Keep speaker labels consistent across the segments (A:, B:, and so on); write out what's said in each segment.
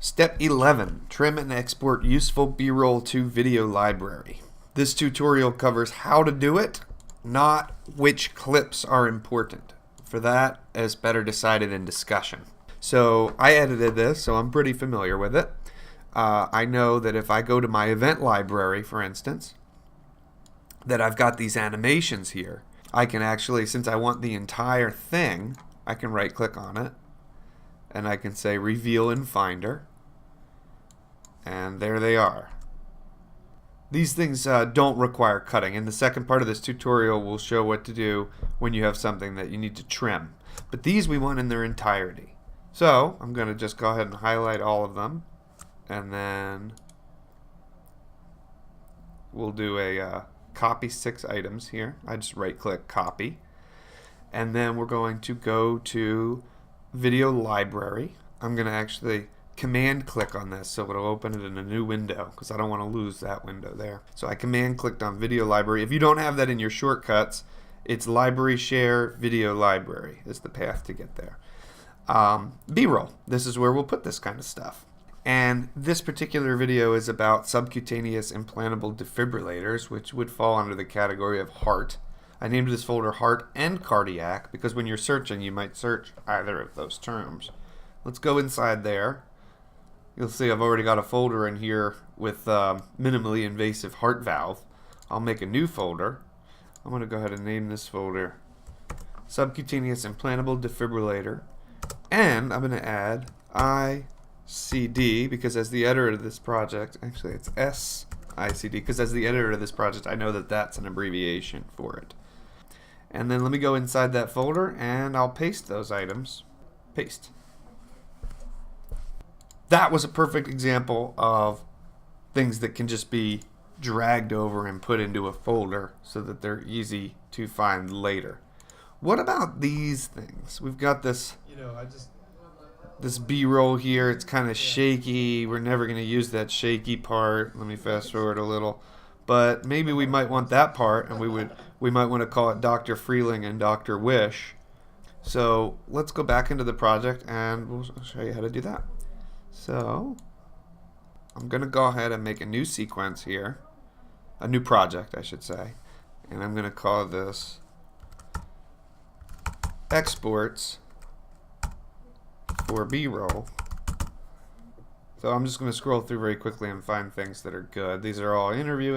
A: Step 11. Trim and export useful B-roll to video library. This tutorial covers how to do it, not which clips are important. For that, it's better decided in discussion. So I edited this, so I'm pretty familiar with it. I know that if I go to my event library, for instance, that I've got these animations here. I can actually, since I want the entire thing, I can right click on it and I can say reveal in Finder, and there they are. These things don't require cutting. In the second part of this tutorial, we'll show what to do when you have something that you need to trim. But these we want in their entirety. So I'm going to just go ahead and highlight all of them, and then we'll do a copy 6 items here. I just right click copy, and then we're going to go to video library. I'm going to actually command click on this so it'll open it in a new window because I don't want to lose that window there. So I command clicked on video library. If you don't have that in your shortcuts, it's library share video library is the path to get there. B-roll. This is where we'll put this kind of stuff. And this particular video is about subcutaneous implantable defibrillators, which would fall under the category of heart. I named this folder heart and cardiac because when you're searching, you might search either of those terms. Let's go inside there. You'll see I've already got a folder in here with minimally invasive heart valve. I'll make a new folder. I'm going to go ahead and name this folder subcutaneous implantable defibrillator. And I'm going to add ICD because as the editor of this project, actually it's SICD because as the editor of this project I know that that's an abbreviation for it. And then let me go inside that folder and I'll paste those items. Paste. That was a perfect example of things that can just be dragged over and put into a folder so that they're easy to find later. What about these things? We've got this this B-roll here. It's kind of shaky. We're never going to use that shaky part. Let me fast forward a little. But maybe we might want that part, and we might want to call it Dr. Freeling and Dr. Wish. So let's go back into the project and we'll show you how to do that. So I'm going to go ahead and make a new sequence here, a new project I should say, and I'm going to call this exports for B-roll. So I'm just going to scroll through very quickly and find things that are good. These are all interview.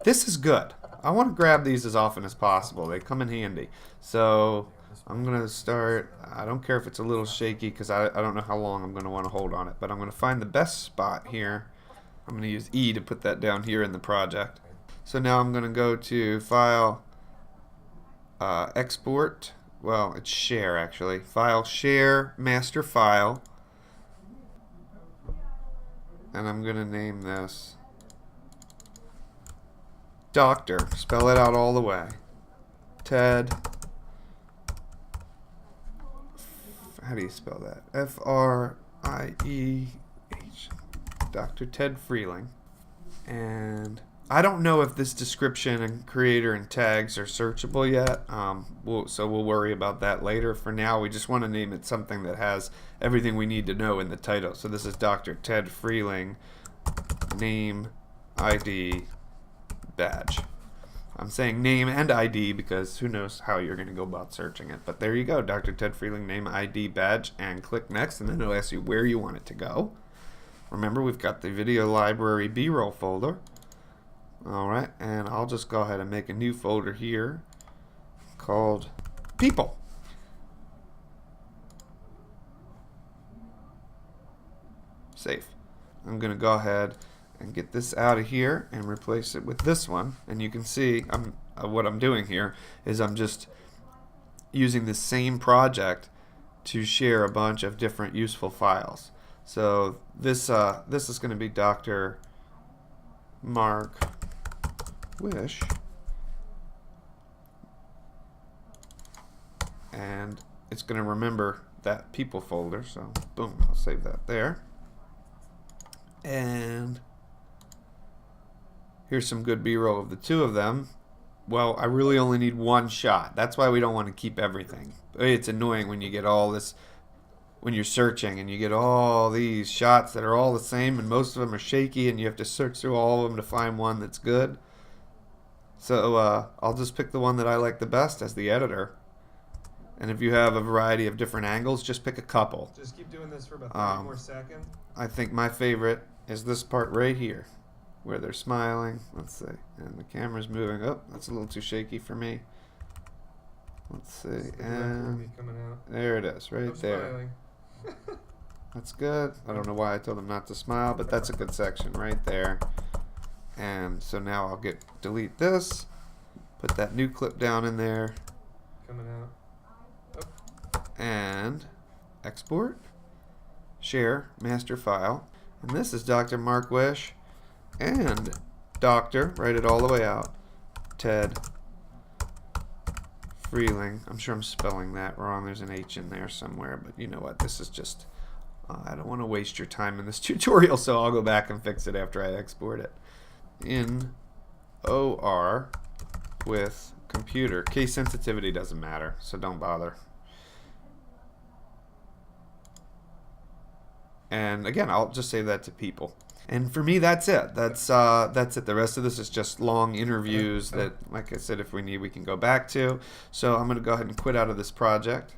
A: This is good. I want to grab these as often as possible. They come in handy. So I'm going to start, I don't care if it's a little shaky because I don't know how long I'm going to want to hold on it, but I'm going to find the best spot here. I'm going to use E to put that down here in the project. So now I'm going to go to File, Export, well it's Share actually, File, Share, Master File, and I'm going to name this Doctor, spell it out all the way, Ted. How do you spell that? F-R-I-E-H. Dr. Ted Freeling. And I don't know if this description and creator and tags are searchable yet. So we'll worry about that later. For now, we just want to name it something that has everything we need to know in the title. So this is Dr. Ted Freeling, name, ID, badge. I'm saying name and ID because who knows how you're going to go about searching it. But there you go, Dr. Ted Freeling, name, ID, badge, and click next, and then it'll ask you where you want it to go. Remember, we've got the video library B-roll folder. Alright, and I'll just go ahead and make a new folder here called People. Save. I'm going to go ahead and get this out of here and replace it with this one, and you can see what I'm doing here is I'm just using the same project to share a bunch of different useful files. So this is going to be Dr. Mark Wish, and it's going to remember that people folder, so boom, I'll save that there. And here's some good B-roll of the two of them. Well, I really only need one shot. That's why we don't want to keep everything. It's annoying when you get all this when you're searching and you get all these shots that are all the same and most of them are shaky and you have to search through all of them to find one that's good. So I'll just pick the one that I like the best as the editor. And if you have a variety of different angles, just pick a couple.
B: Just keep doing this for about 30 more seconds.
A: I think my favorite is this part right here, where they're smiling. Let's see. And the camera's moving. Oh, that's a little too shaky for me. Let's see. And there it is, right there. That's good. I don't know why I told them not to smile, but that's a good section right there. And so now I'll delete this, put that new clip down in there.
B: Coming out.
A: And export, share, master file. And this is Dr. Mark Wish and Dr. Write it all the way out. Ted Freeling. I'm sure I'm spelling that wrong. There's an H in there somewhere, but you know what? This is just, I don't want to waste your time in this tutorial, so I'll go back and fix it after I export it. In OR with computer. Case sensitivity doesn't matter, so don't bother. And again, I'll just say that to people. And for me, that's it. That's it. The rest of this is just long interviews that, like I said, if we need, we can go back to. So I'm going to go ahead and quit out of this project.